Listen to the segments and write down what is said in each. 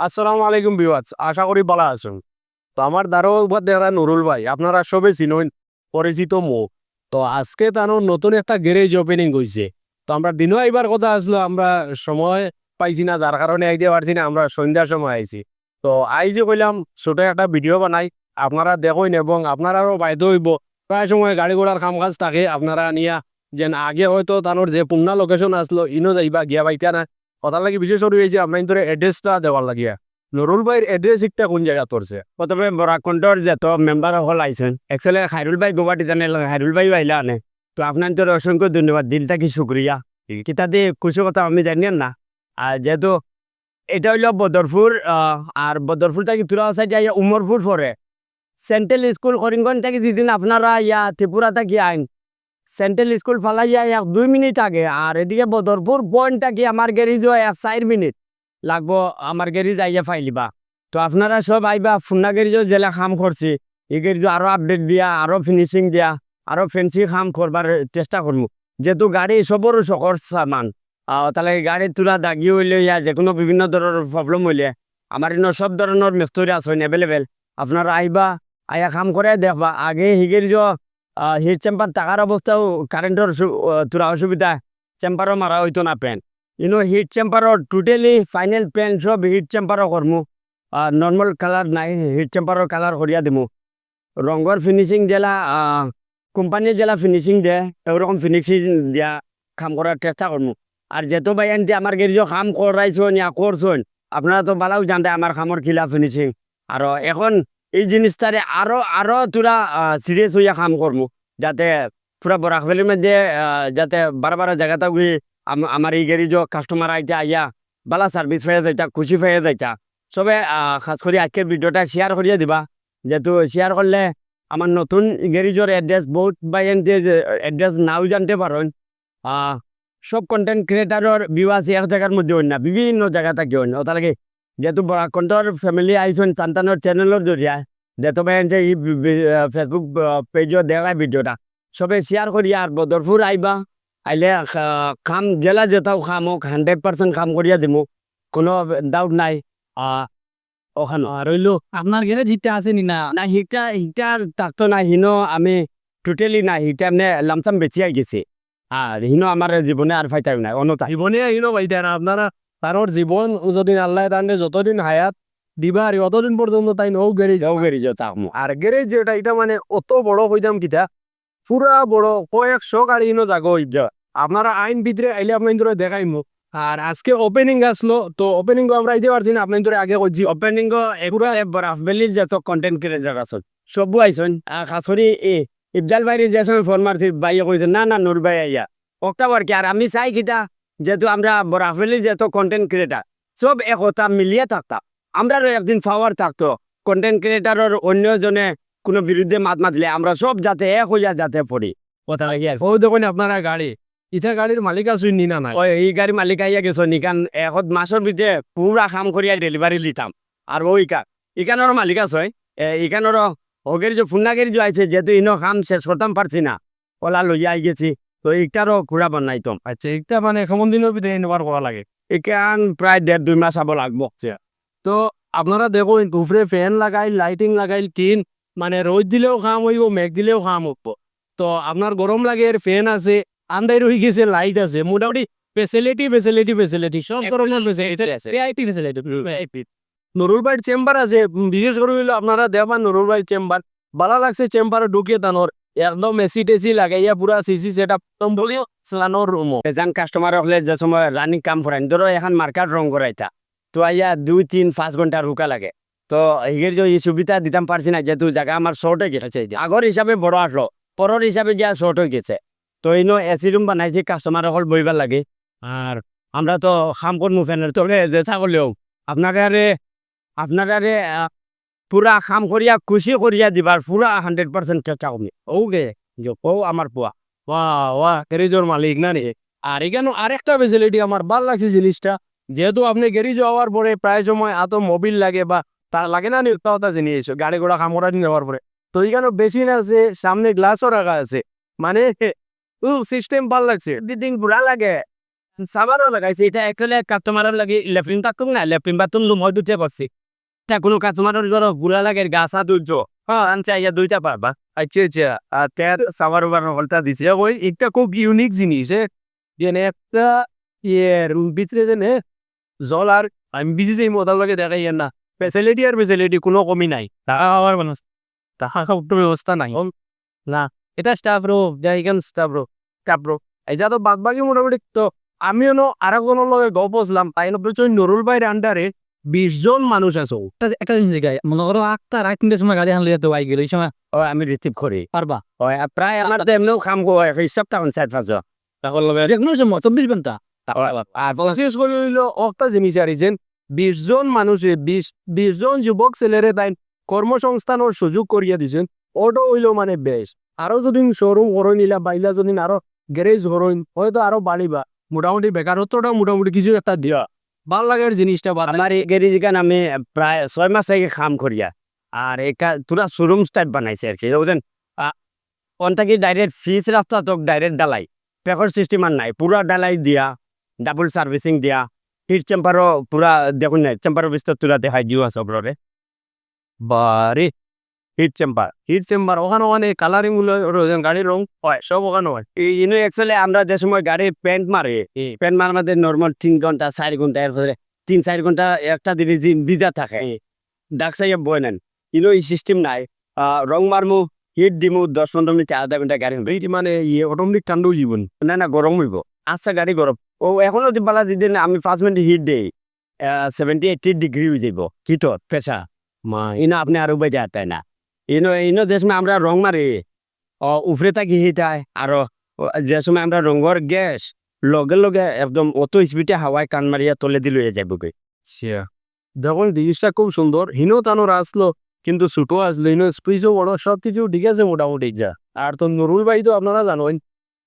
আসসালামু আলাইকুম ভিউয়ার্স, আশা করি ভালো আছেন। তো আমার দ্বারাও দেখা নুরুল ভাই, আপনারা সবে চিনেন, পরিচিত মুখ। তো আজকে তার নতুন একটা গ্যারেজ ওপেনিং হয়েছে। তো আমরা দিনও এইবার কথা আসলো, আমরা সময় পাইছি না, যার কারণে আইতে পারছি না। আমরা সন্ধ্যার সময় আইছি। তো আই যে কইলাম ছোট একটা ভিডিও বানাই, আপনারা দেখেন এবং আপনারাও বাইতে হইব। প্রায় সময় গাড়ি ঘোড়ার কাম কাজ থাকে, আপনারা নিয়া যেন আগে হয়তো তানোর যে পুন্না লোকেশন আসলো ইনো যাইবা গিয়া বাইতা না। কথা লাগি বিশেষ করে হয়েছে আপনার ধরে অ্যাড্রেসটা দেওয়ার লাগিয়া। নুরুল ভাইয়ের এড্রেস একটা কোন জায়গা তোরছে? প্রথমে বরাকণ্ঠর যত মেম্বার হল আইসেন একচুয়ালি খাইরুল ভাই গুয়াহাটি জানে খাইরুল ভাই আইলা আনে। তো আপনার তোর অসংখ্য ধন্যবাদ, দিল থাকি শুক্রিয়া। কিতা দিয়ে খুশি কথা আমি জানিয়েন না। আর যেহেতু এটা হইল বদরপুর, আর বদরপুর থেকে তুলা সাইড আইয়া উমরপুর পরে সেন্ট্রাল স্কুল করিমগঞ্জ থেকে যেদিন আপনারা ইয়া ত্রিপুরা থেকে আইন, সেন্ট্রাল স্কুল ফালাইয়া 2 মিনিট আগে। আর এদিকে বদরপুর পয়েন্ট কি আমার গ্যারেজ 4 মিনিট লাগবো, আমার গ্যারেজ আইয়া ফাইলিবা। তো আপনারা সব আইবা, ফুন্না গ্যারেজও জেলা কাম করছি, এই গ্যারেজ আরো আপডেট দিয়া, আরো ফিনিশিং দিয়া, আরো ফেন্সি কাম করবার চেষ্টা করবো। যেহেতু গাড়ি সবরও সকর সামান, তাহলে গাড়ি তোলা দাগি হইলে ইয়া যে কোনো বিভিন্ন ধরনের প্রবলেম হইলে আমার সব ধরনের মিস্ত্রি আছেন অ্যাভেলেবেল। আপনারা আইবা, আইয়া কাম করে দেখবা। আগে হিগের হিট চেম্বার থাকার অবস্থাও কারেন্টের তোরা অসুবিধা, চেম্বারও মারা হইতো না পেন। হিট চেম্বারও টোটালি ফাইনাল পেন সব হিট চেম্বারও করমু। নর্মাল কালার নাই, হিট চেম্বারও কালার করিয়া দিমু। রঙর ফিনিশিং জেলা কোম্পানি জেলা ফিনিশিং দে, ওরকম ফিনিশিং দিয়া কাম করার চেষ্টা করমু। আর যেহেতু ভাই আনতে আমার গেরিজ কাম করাইছেন ইয়া করছেন, আপনারা তো ভালো জানতে আমার কামর খিলা ফিনিশিং। আর এখন এই জিনিসটারে আরো আরো তোরা সিরিয়াস হইয়া কাম করমু, যাতে পুরা বরাক ভ্যালির মধ্যে যাতে বারবার জায়গাটা গিয়ে আমার এই গ্যারেজ কাস্টমার আইতে আইয়া বালা সার্ভিস পেয়ে যাইতা, খুশি পেয়ে যাইতা। সবে খাস করে আজকের ভিডিওটা শেয়ার করিয়া দিবা, যেহেতু শেয়ার করলে আমার নতুন গ্যারেজের অ্যাড্রেস বহুত বাইন যে অ্যাড্রেস নাও জানতে পারেন। সব কন্টেন্ট ক্রিয়েটারের ভিউ আছে এক জায়গার মধ্যে হই না, বিভিন্ন জায়গা থাকে হই না। ওটা লাগে যেহেতু বরাকণ্ঠর ফ্যামিলি আইসন সন্তানের চ্যানেলের জরিয়া, যেহেতু বাইন যে এই ফেসবুক পেজও দেখায় ভিডিওটা, সবে শেয়ার করিয়া। আর বদরপুর আইবা, আইলে কাম জেলা যেটাও কাম হোক 100% কাম করিয়া দিমু, কোনো ডাউট নাই। ওখানে আর হইলো আপনার গেলে জিততে আসেনি না না হিটা হিটার থাকতো না হিনো, আমি টোটালি না হিটা এমনি লামসাম বেঁচে গেছি। আর হিনো আমার জীবনে আর ফাইতাই নাই অনতা। জীবনে আইনো ভাই দেন আপনারা, তার জীবন যদি আল্লাহ তান্ডে যতদিন হায়াত দিবা আর অতদিন পর্যন্ত তাই নৌ গ্যারেজ যাও গেরি যাও তাকমু। আর গ্যারেজ যেটা এটা মানে অত বড় হইতাম কিতা, পুরা বড় কয়েকশো গাড়ি ইনো জাগো হইতা। আপনারা আইন ভিতরে আইলে আপনার ধরে দেখাইমু। আর আজকে ওপেনিং আসলো, তো ওপেনিং আমরা আইতে পারছি না, আপনার ধরে আগে করছি। ওপেনিং পুরা বরাফ ভ্যালির যত কন্টেন্ট ক্রিয়েটার আছে সবু আইসন। খাস করে ইফজাল ভাইরে যে সময় ফোন মারছি ভাইয়া কইছে না না নূর ভাই আইয়া অক্টোবর কি। আর আমি চাই কিতা, যেহেতু আমরা বরাফ ভ্যালির যত কন্টেন্ট ক্রিয়েটার সব একতা মিলিয়ে থাকতাম, আমরাও একদিন পাওয়ার থাকতো। কন্টেন্ট ক্রিয়েটারের অন্যজনে কোনো বিরুদ্ধে মাত মাতলে আমরা সব যাতে এক হইয়া যাতে পড়ি, কথা লাগি আছে। ও দেখুন আপনারা গাড়ি, ইটা গাড়ির মালিক আছেন নি না নাই? ওই এই গাড়ি মালিক আইয়া গেছো নিকান এখন মাসের ভিতরে পুরা কাম করিয়া ডেলিভারি লিতাম। আর ওই ইকানোর মালিক আছে, ইকানোর ওগের যে ফুন্নাগের যে আইছে, যেহেতু ইনো কাম শেষ করতাম পারছি না, ওলা লইয়া আই গেছি। তো ইটারও ঘুরা বানাইতাম। আচ্ছা, এটা মানে কেমন দিনের ভিতরে নেবার করা লাগে? ইকান প্রায় 1.5-2 মাস আবার লাগবো। তো আপনারা দেখুন উপরে ফ্যান লাগাই, লাইটিং লাগাই, টিন, মানে রোদ দিলেও কাম হইব, মেঘ দিলেও কাম হইব। তো আপনার গরম লাগে, ফ্যান আছে, আন্দাই রয়ে গেছে, লাইট আছে, মোটামুটি ফেসিলিটি ফেসিলিটি ফেসিলিটি সব ধরনের ফেসিলিটি আছে। ফেসিলিটি নুরুল ভাইয়ের চেম্বার আছে, বিশেষ করে হইলো আপনারা দেওয়ান নুরুল ভাইয়ের চেম্বার ভালো লাগছে। চেম্বারে ঢুকিয়ে তানোর একদম এসি টেসি লাগাইয়া পুরা সিসি সেট আপ বলিও চালানোর রুমও। এজন কাস্টমার হলে যে সময় রানিং কাম করাই, ধরো এখন মার্কেট রং করাইতা, তো আইয়া 2-3-5 ঘন্টা রুকা লাগে। তো হিগের যে এই সুবিধা দিতাম পারছি না, যেহেতু জায়গা আমার শর্ট হয়ে গেছে। আগর হিসাবে বড় আসলো, পরের হিসাবে যা শর্ট হয়ে গেছে। তো ইনো এসি রুম বানাইছি কাস্টমার হল বইবার লাগে। আর আমরা তো কাম করবো ফ্যানের তলে যেটা করলেও আপনারে পুরা কাম করিয়া খুশি করিয়া দিবার পুরা 100% চেষ্টা করবি। ওকে ও আমার পোয়া গ্যারেজের মালিক না রে। আর এখানে আরেকটা ফেসিলিটি আমার ভালো লাগছে জিনিসটা, যেহেতু আপনি গ্যারেজ যাওয়ার পরে প্রায় সময় এত মোবিল লাগে বা তা লাগে না নির্তাহতা জিনিস গাড়ি ঘোড়া খামোড়া নেওয়ার পরে, তো এখানে বেশিন আছে, সামনে গ্লাসও রাখা আছে, মানে সিস্টেম ভালো লাগছে। দিন পুরা লাগে। সাবারও লাগাইছে এটা একচুয়ালি কাস্টমারের লাগে লেফ্টিন বাথরুম না লেফ্টিন বাথরুম রুম হয় দুইটা করছি তা কোনো কাস্টমারের ঘর বুড়া লাগে গাছা দুর্য হ্যাঁ আনছে ইয়া দুইটা পারবা আচ্ছা আচ্ছা আর তার সাবার ওবার হলটা দিছে ওই একটা খুব ইউনিক জিনিস যেনে একটা ইয়ের ভিতরে যেনে জল আর আমি বিজি যাই মোদার লাগে দেখাই না ফেসিলিটি আর ফেসিলিটি কোনো কমি নাই টাকা খাওয়ার মানুষ টাকা খাওয়ার তো ব্যবস্থা নাই না এটা স্টাফ রো জায়গান স্টাফ রো স্টাফ রো এই যা তো বাদ বাকি মোটামুটি তো আমিও আর কোনো লগে গপ বসলাম তাই না প্রচুর নুরুল ভাইয়ের আন্ডারে 20 জন মানুষ আছো একটা জিনিস গাই মনে করো 8টা রাত 3টার সময় গাড়ি আনলে তো আই গেল এই সময় ও আমি রিসিভ করি পারবা ওই প্রায় আমার তো এমনিও কাম করে হিসাব তখন 4-5 তখন লগে যে কোনো সময় 24 ঘন্টা আর বিশেষ করে হইলো একটা জিনিস আর যেন 20 জন মানুষে 20 জন যুবক ছেলেরে তাই কর্মসংস্থানের সুযোগ করিয়া দিছেন ওটা হইলো মানে বেশ আরো যদি শোরুম করো নিলা বাইলা যদি আরো গ্যারেজ করইন হয়তো আরো বাড়িবা মোটামুটি বেকারত্বটা মোটামুটি কিছু একটা দিয়া ভাল লাগার জিনিসটা বাদ আমার এই গ্যারেজ গান আমি প্রায় 6 মাস আগে কাম করিয়া আর এটা পুরা শোরুম স্টাইল বানাইছে আর কি বুঝলেন অনটাকে ডাইরেক্ট ফিস রাস্তা তো ডাইরেক্ট ডালাই পেপার সিস্টেম আর নাই পুরা ডালাই দিয়া ডাবল সার্ভিসিং দিয়া হিট চেম্বারও পুরা দেখুন না চেম্বারের ভিতর তুলা দেখাই দিও সবরে বারে হিট চেম্বার হিট চেম্বার ওখানে ওখানে কালারিং গুলো গাড়ির রং হয় সব ওখানে হয় ইনো অ্যাকচুয়ালি আমরা যে সময় গাড়ি পেন্ট মারে পেন্ট মারার নর্মাল 3 ঘন্টা 4 ঘন্টা এরপরে 3-4 ঘন্টা একটা দিনে ভিজা থাকে ডাক সাইয়া বয় নেন ইনো এই সিস্টেম নাই রং মারমু হিট দিমু 10-15 মিনিট আধা ঘন্টা গাড়ি হবে এইটি মানে ইয়ে অটোমেটিক ঠান্ডাও জীবন না না গরম হইব আচ্ছা গাড়ি গরম ও এখনো যদি বালা দিদিন আমি 5 মিনিট হিট দেই 70-80 ডিগ্রি হয়ে যাব হিটত পেশা মা ইনো আপনি আরো বেজা তাই না ইনো যে সময় আমরা রং মারি উপরে থাকি হিটায় আরো যে সময় আমরা রঙর গ্যাস লগে লগে একদম অত স্পিডে হাওয়ায় কান মারিয়া তলে দিল যাইব গে আচ্ছা দেখুন জিনিসটা খুব সুন্দর হিনো তানোর আসলো কিন্তু ছোটো আসলো হিনো স্পিচও বড় সব কিছু ঠিক আছে মোটামুটি যা আর তো নুরুল ভাই তো আপনারা জানেন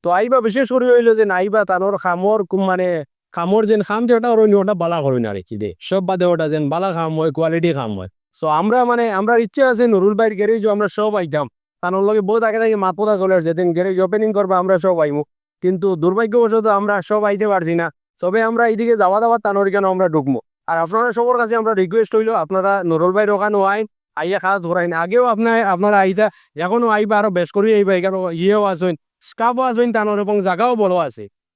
তো আইবা বিশেষ করে হইলো যে নাইবা তানোর খামর মানে খামর যেন খাম যে ওটা ওটা বালা করুন আর কি দে সব বাদে ওটা যেন বালা খাম হয় কোয়ালিটি খাম হয় সো আমরা মানে আমরা ইচ্ছা আছে নুরুল ভাইয়ের গ্যারেজ আমরা সব আইতাম তানোর লগে বহুত আগে থেকে মাত কথা চলে আসছে গ্যারেজ ওপেনিং করবা আমরা সব আইমু কিন্তু দুর্ভাগ্যবশত আমরা সব আইতে পারছি না তবে আমরা এইদিকে যাওয়া দাওয়া তানোর কেন আমরা ঢুকবো আর আপনারা সবার কাছে আমরা রিকোয়েস্ট হইলো আপনারা নুরুল ভাই ওখানে আইন আইয়া খাওয়া ধরাইন আগেও আপনারা আইতা এখনো আইবা আরো বেশ করি আইবা এখানে ইয়েও আসেন স্কাফও আসেন তানোর এবং জায়গাও বড় আছে